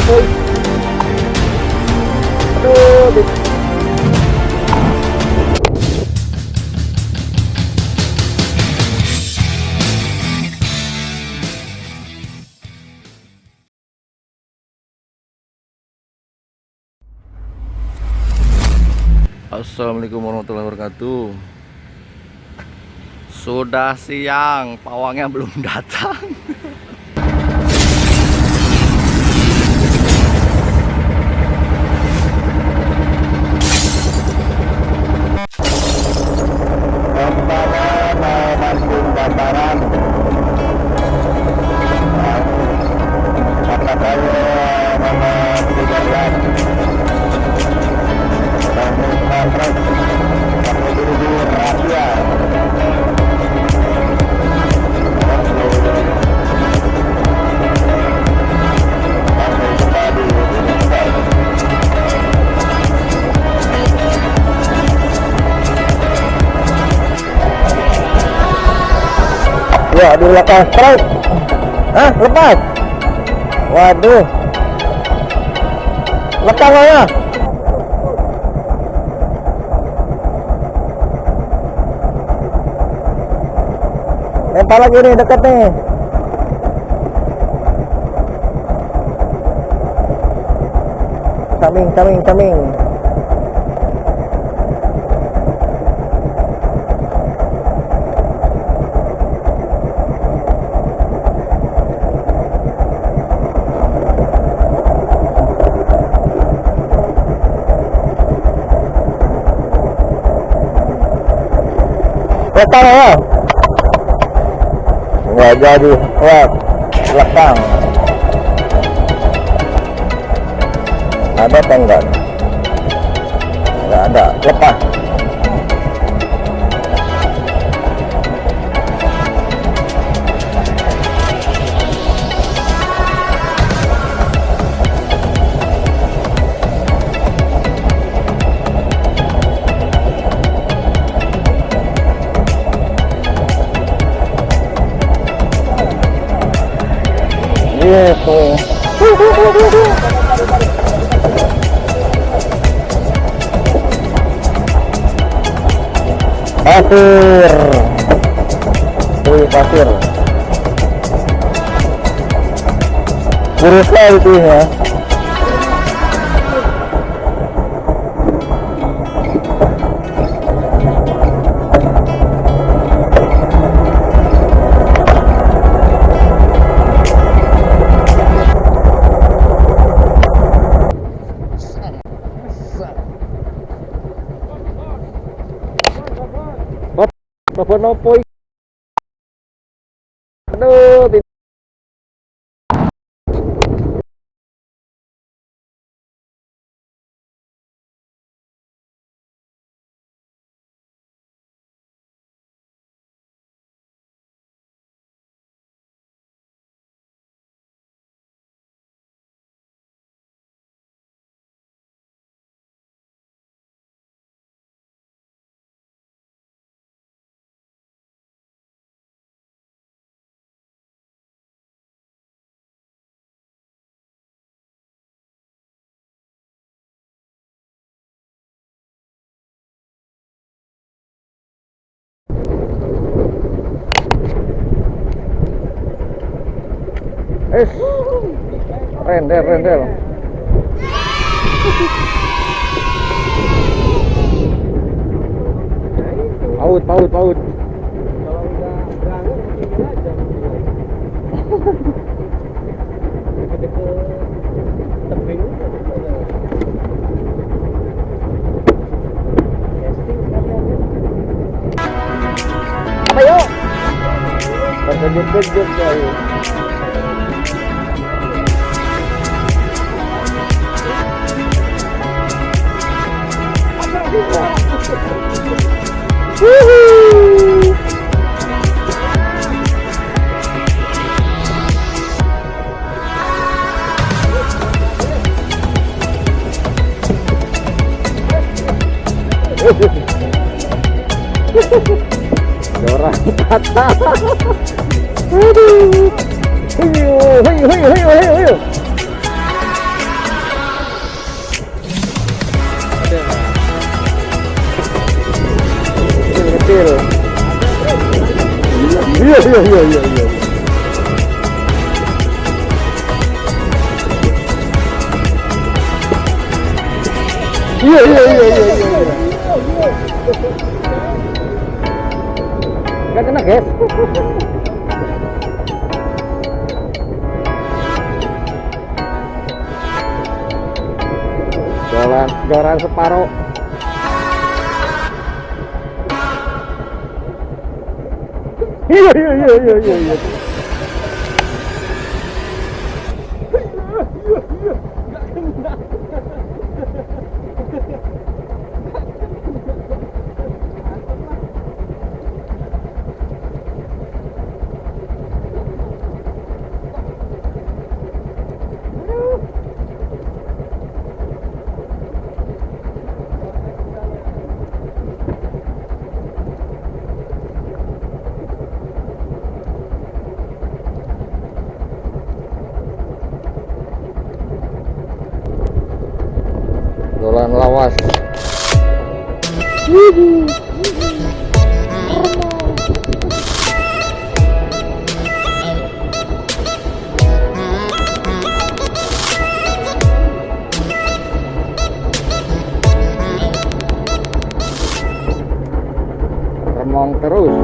Uy. Aduh. Assalamualaikum warahmatullahi wabarakatuh. Sudah siang, pawangnya belum datang. Ya, di belakang strike. Hah, lepas. Waduh. Lekang ya. Lempar lagi nih, dekat nih. Caming. Lekang ya. Nggak jadi. Wah, lekang. Ada apa enggak? Nggak ada. Lepas. Gitu. Pasir. Wih, pasir. Kurusnya itu ya. Nopo. Aduh, rendel. Paut. Kalau udah berangkat begini aja. Deket-deket tebing. Casting kalian. Apa yuk? Terkejut-kejut saya. Orang kata. Aduh. Hiu. kecil. Iya iya iya iya iya. Iya iya iya iya iya. Gak kena guys. Joran separuh. Iya iya iya iya iya iya. Dolan lawas. Remong terus.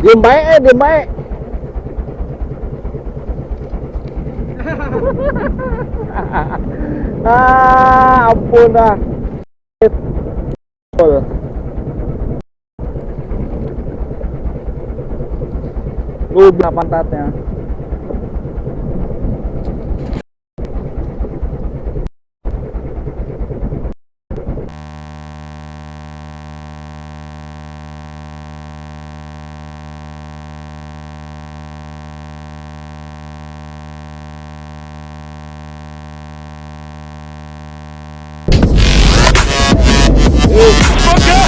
Diem baik, diem baik. Ampun dah. Lupa pantatnya.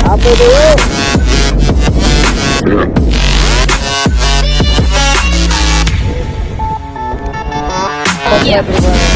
Apa dulu? Iya.